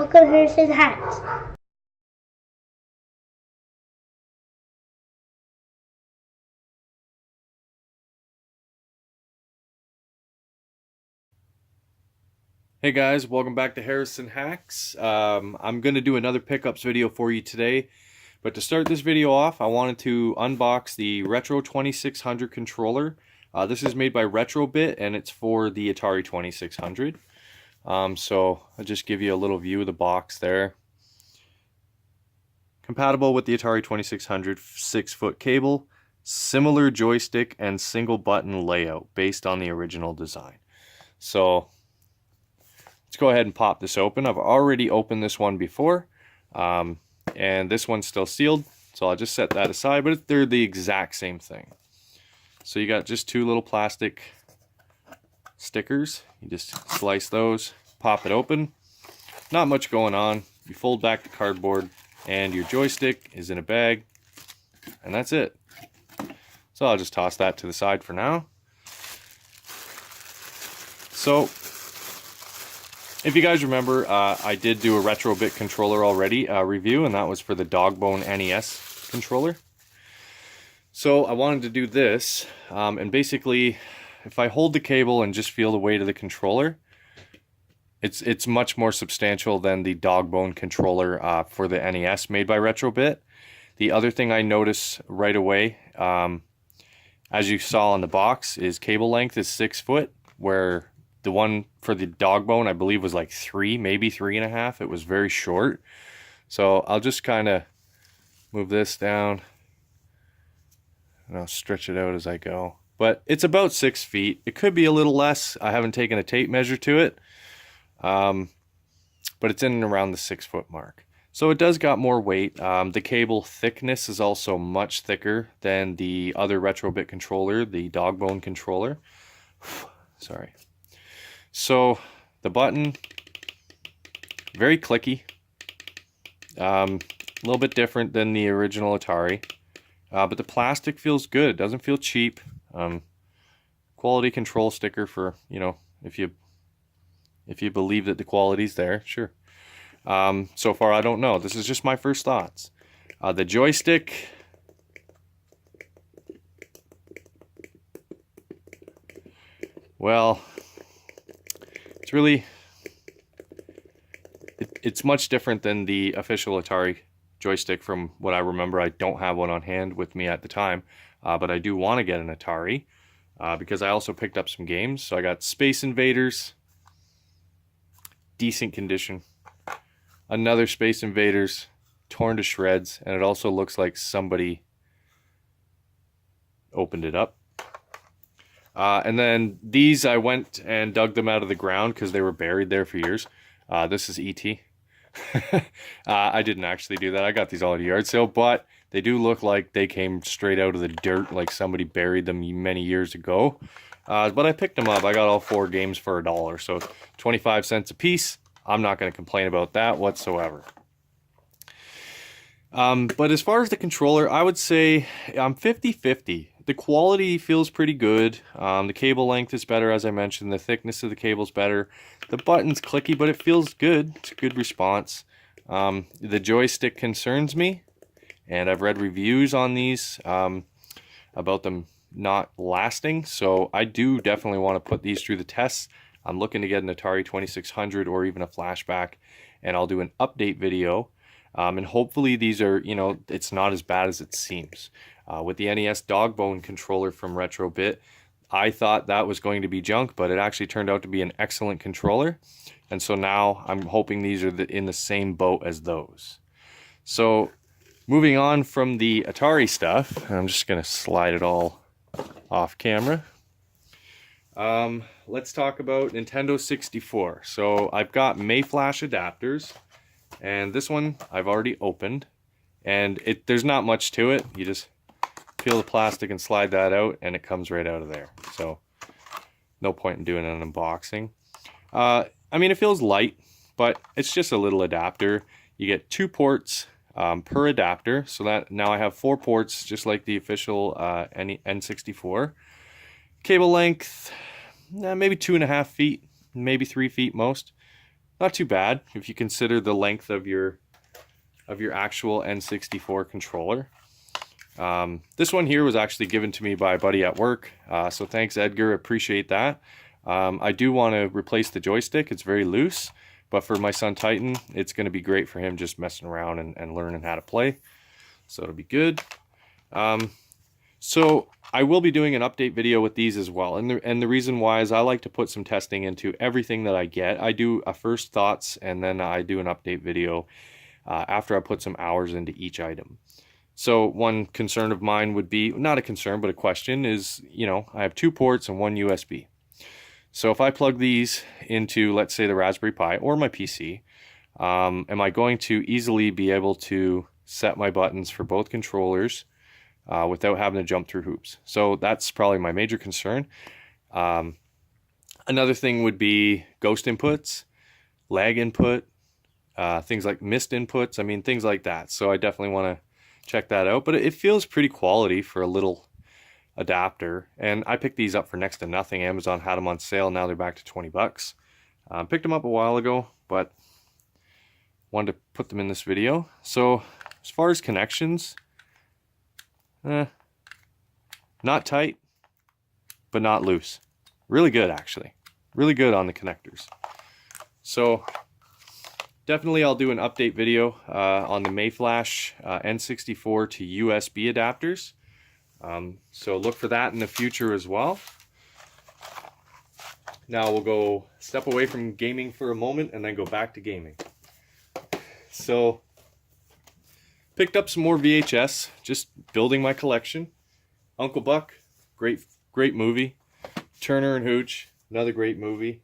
welcome to Harrison's Hacks. Hey guys, welcome back to Harrison Hacks. I'm going to do another pickups video for you today, but to start this video off, I wanted to unbox the Retro 2600 controller. This is made by RetroBit and it's for the Atari 2600. So I'll just give you a little view of the box there. Compatible with the Atari 2600 6-foot cable, similar joystick and single button layout based on the original design. So let's go ahead and pop this open. I've already opened this one before, and this one's still sealed, so I'll just set that aside, but they're the exact same thing. So you got just two little plastic stickers. You just slice those, pop it open. Not much going on. You fold back the cardboard, and your joystick is in a bag, and that's it. So I'll just toss that to the side for now. So if you guys remember, I did do a RetroBit controller already review, and that was for the Dogbone NES controller. So I wanted to do this, and basically, if I hold the cable and just feel the weight of the controller, it's much more substantial than the Dogbone controller for the NES made by RetroBit. The other thing I noticed right away, as you saw on the box, is cable length is 6 foot, where the one for the Dogbone, I believe, was like 3, maybe 3.5. It was very short. So I'll just kind of move this down, and I'll stretch it out as I go. But it's about 6 feet. It could be a little less. I haven't taken a tape measure to it. But it's in and around the 6 foot mark. So it does got more weight. The cable thickness is also much thicker than the other RetroBit controller, the Dogbone controller. Sorry. So the button, very clicky, a little bit different than the original Atari, but the plastic feels good. It doesn't feel cheap. Quality control sticker for, you know, if you believe that the quality's there, sure. So far I don't know. This is just my first thoughts. The joystick, well, it's really, it's much different than the official Atari joystick from what I remember. I don't have one on hand with me at the time, but I do want to get an Atari because I also picked up some games. So I got Space Invaders, decent condition. Another Space Invaders, torn to shreds, and it also looks like somebody opened it up. And then these, I went and dug them out of the ground because they were buried there for years. This is E.T. I didn't actually do that. I got these all at a yard sale, but they do look like they came straight out of the dirt, like somebody buried them many years ago. But I picked them up. I got all 4 games for $1, so 25 cents a piece. I'm not going to complain about that whatsoever. But as far as the controller, I would say I'm 50-50. The quality feels pretty good. The cable length is better, as I mentioned. The thickness of the cable is better. The button's clicky, but it feels good. It's a good response. The joystick concerns me, and I've read reviews on these about them not lasting. So I do definitely want to put these through the tests. I'm looking to get an Atari 2600 or even a flashback, and I'll do an update video. And hopefully these are, you know, it's not as bad as it seems. With the NES Dogbone controller from RetroBit, I thought that was going to be junk, but it actually turned out to be an excellent controller. And so now I'm hoping these are in the same boat as those. So moving on from the Atari stuff, I'm just going to slide it all off camera. Let's talk about Nintendo 64. So I've got Mayflash adapters, and this one I've already opened, and there's not much to it. You just peel the plastic and slide that out, and it comes right out of there. So no point in doing an unboxing. I mean, it feels light, but it's just a little adapter. You get 2 ports per adapter, so that now I have 4 ports, just like the official N64. Cable length, maybe 2.5 feet, maybe 3 feet most. not too bad if you consider the length of your actual N64 controller. This one here was actually given to me by a buddy at work, so thanks Edgar, appreciate that. I do want to replace the joystick, it's very loose, but for my son Titan, it's going to be great for him just messing around and learning how to play, so it'll be good. So I will be doing an update video with these as well, and the reason why is I like to put some testing into everything that I get. I do a first thoughts, and then I do an update video after I put some hours into each item. So one concern of mine would be, not a concern, but a question is, you know, I have 2 ports and 1 USB. So if I plug these into, let's say, the Raspberry Pi or my PC, am I going to easily be able to set my buttons for both controllers without having to jump through hoops? So that's probably my major concern. Another thing would be ghost inputs, lag input, things like missed inputs, I mean, things like that. So I definitely want to check that out, but it feels pretty quality for a little adapter, and I picked these up for next to nothing. Amazon had them on sale, now they're back to 20 bucks. Picked them up a while ago, but wanted to put them in this video. So as far as connections, not tight, but not loose. Really good, actually. Really good on the connectors. So definitely I'll do an update video on the Mayflash N64 to USB adapters. So look for that in the future as well. Now we'll go step away from gaming for a moment and then go back to gaming. So picked up some more VHS, just building my collection. Uncle Buck, great movie. Turner and Hooch, another great movie.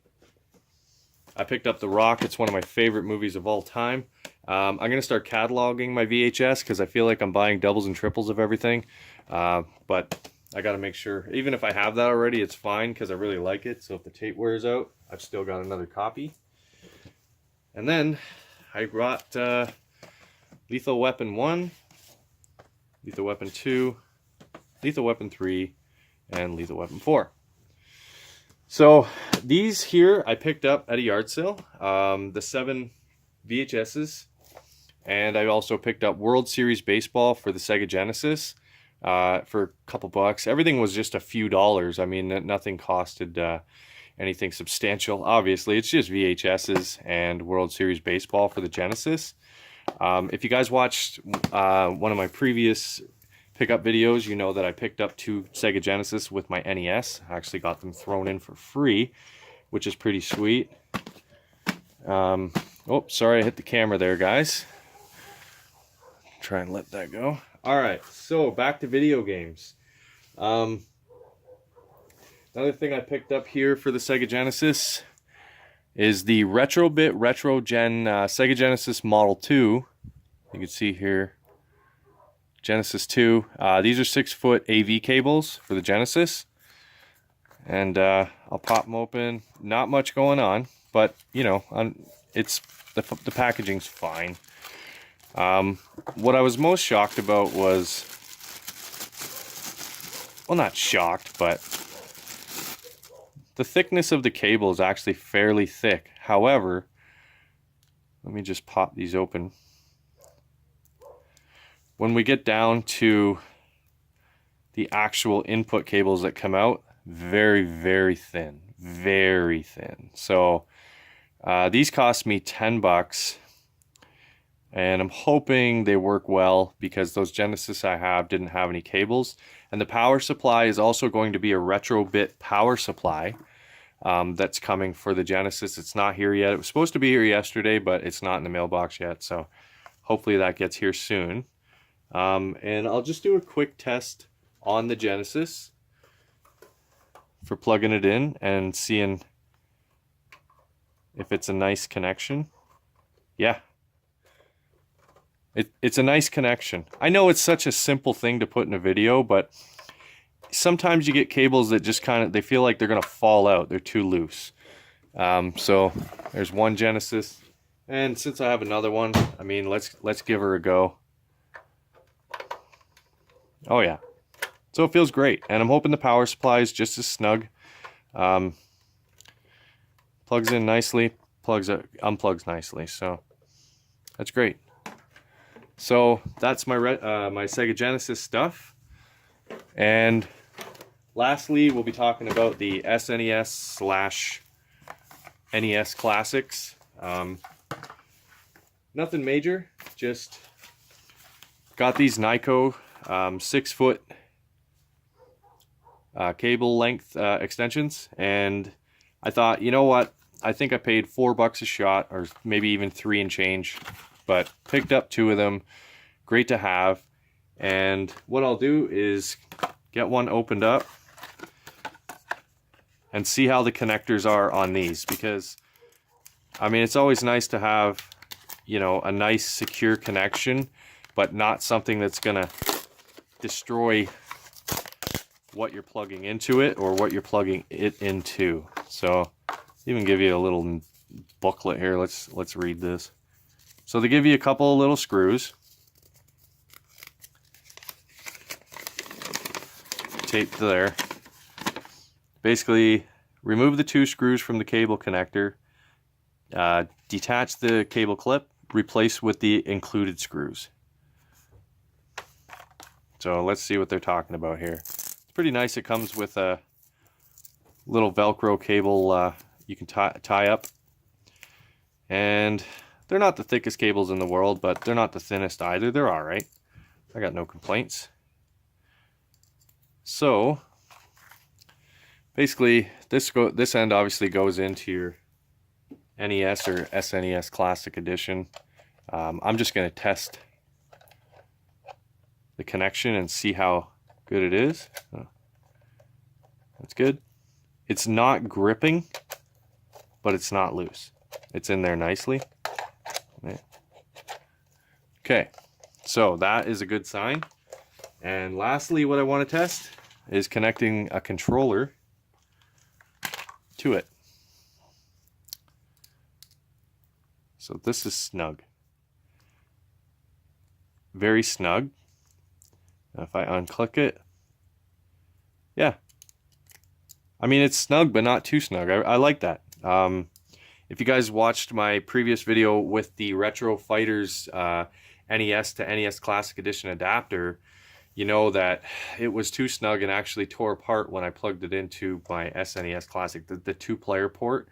I picked up The Rock. It's one of my favorite movies of all time. I'm going to start cataloging my VHS because I feel like I'm buying doubles and triples of everything. But I got to make sure, even if I have that already, it's fine because I really like it. So if the tape wears out, I've still got another copy. And then I got Lethal Weapon 1, Lethal Weapon 2, Lethal Weapon 3, and Lethal Weapon 4. So these here I picked up at a yard sale, the 7 VHSs, and I also picked up World Series Baseball for the Sega Genesis for a couple bucks. Everything was just a few dollars. I mean, nothing costed anything substantial. Obviously, it's just VHSs and World Series Baseball for the Genesis. If you guys watched one of my previous pickup videos, you know that I picked up 2 Sega Genesis with my NES. I actually got them thrown in for free, which is pretty sweet. Oh, sorry, I hit the camera there, guys. Try and let that go. Alright, so back to video games. Another thing I picked up here for the Sega Genesis is the RetroBit Retro Gen Sega Genesis Model 2. You can see here, Genesis 2. These are 6-foot AV cables for the Genesis. And I'll pop them open. Not much going on, but you know, it's the packaging's fine. What I was most shocked about was, well, not shocked, but the thickness of the cable is actually fairly thick. However, let me just pop these open. When we get down to the actual input cables that come out, very, very thin. Very thin. So these cost me 10 bucks. And I'm hoping they work well because those Genesis I have didn't have any cables. And the power supply is also going to be a RetroBit power supply that's coming for the Genesis. It's not here yet. It was supposed to be here yesterday, but it's not in the mailbox yet. So hopefully that gets here soon. And I'll just do a quick test on the Genesis for plugging it in and seeing if it's a nice connection. Yeah. It's a nice connection. I know it's such a simple thing to put in a video, but sometimes you get cables that just kind of, they feel like they're going to fall out. They're too loose. So there's one Genesis. And since I have another one, I mean, let's give her a go. Oh yeah. So it feels great. And I'm hoping the power supply is just as snug. Plugs in nicely. unplugs nicely. So that's great. So that's my my Sega Genesis stuff. And lastly, we'll be talking about the SNES/NES classics. Nothing major, just got these Nyko 6-foot cable length extensions, and I thought, you know what, I think I paid $4 a shot, or maybe even 3 and change, but picked up 2 of them. Great to have. And what I'll do is get one opened up and see how the connectors are on these, because I mean, it's always nice to have, you know, a nice secure connection, but not something that's gonna destroy what you're plugging into it or what you're plugging it into. So even give you a little booklet here. Let's read this. So they give you a couple of little screws taped there. Basically, remove the 2 screws from the cable connector, detach the cable clip, replace with the included screws. So let's see what they're talking about here. It's pretty nice. It comes with a little Velcro cable you can tie up. And they're not the thickest cables in the world, but they're not the thinnest either. They're all right. I got no complaints. So basically, this end obviously goes into your NES or SNES Classic Edition. I'm just going to test the connection and see how good it is. Oh, that's good. It's not gripping, but it's not loose. It's in there nicely. Okay, so that is a good sign. And lastly, what I want to test is connecting a controller to it. So this is snug. Very snug. Now if I unclick it, yeah. I mean, it's snug, but not too snug. I like that. If you guys watched my previous video with the Retro Fighters NES to NES Classic Edition adapter, you know that it was too snug and actually tore apart when I plugged it into my SNES Classic. The 2-player port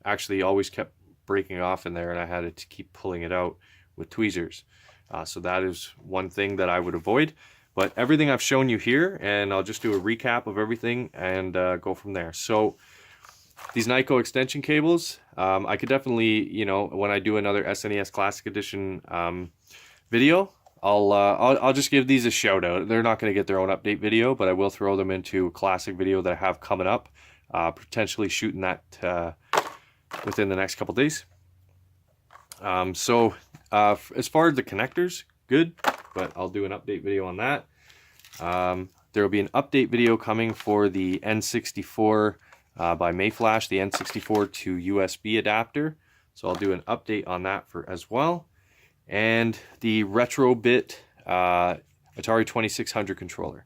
actually always kept breaking off in there, and I had to keep pulling it out with tweezers. So that is one thing that I would avoid. But everything I've shown you here, and I'll just do a recap of everything and go from there. So these Nyko extension cables, I could definitely, you know, when I do another SNES Classic Edition video, I'll just give these a shout out. They're not going to get their own update video, but I will throw them into a classic video that I have coming up, potentially shooting that within the next couple days. As far as the connectors, good, but I'll do an update video on that. There will be an update video coming for the N64 by Mayflash, the N64 to USB adapter. So I'll do an update on that as well. And the RetroBit Atari 2600 controller.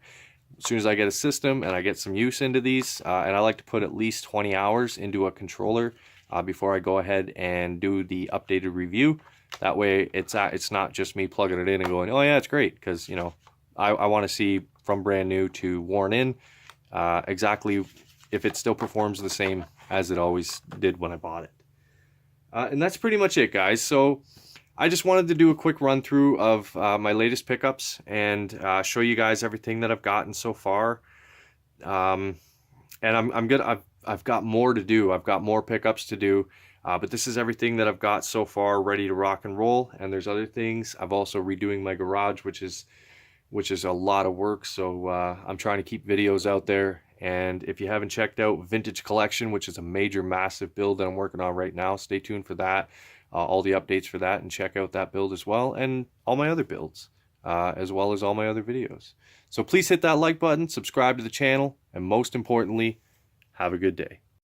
As soon as I get a system and I get some use into these, and I like to put at least 20 hours into a controller before I go ahead and do the updated review. That way it's not just me plugging it in and going, oh yeah, it's great, because you know I want to see from brand new to worn in exactly if it still performs the same as it always did when I bought it. And that's pretty much it, guys. So I just wanted to do a quick run through of my latest pickups and show you guys everything that I've gotten so far. And I'm good. I've got more to do. I've got more pickups to do. But this is everything that I've got so far ready to rock and roll. And there's other things. I've also redoing my garage, which is a lot of work. So I'm trying to keep videos out there. And if you haven't checked out Vintage Collection, which is a major, massive build that I'm working on right now, stay tuned for that. All the updates for that, and check out that build as well, and all my other builds, as well as all my other videos. So please hit that like button, subscribe to the channel, and most importantly, have a good day.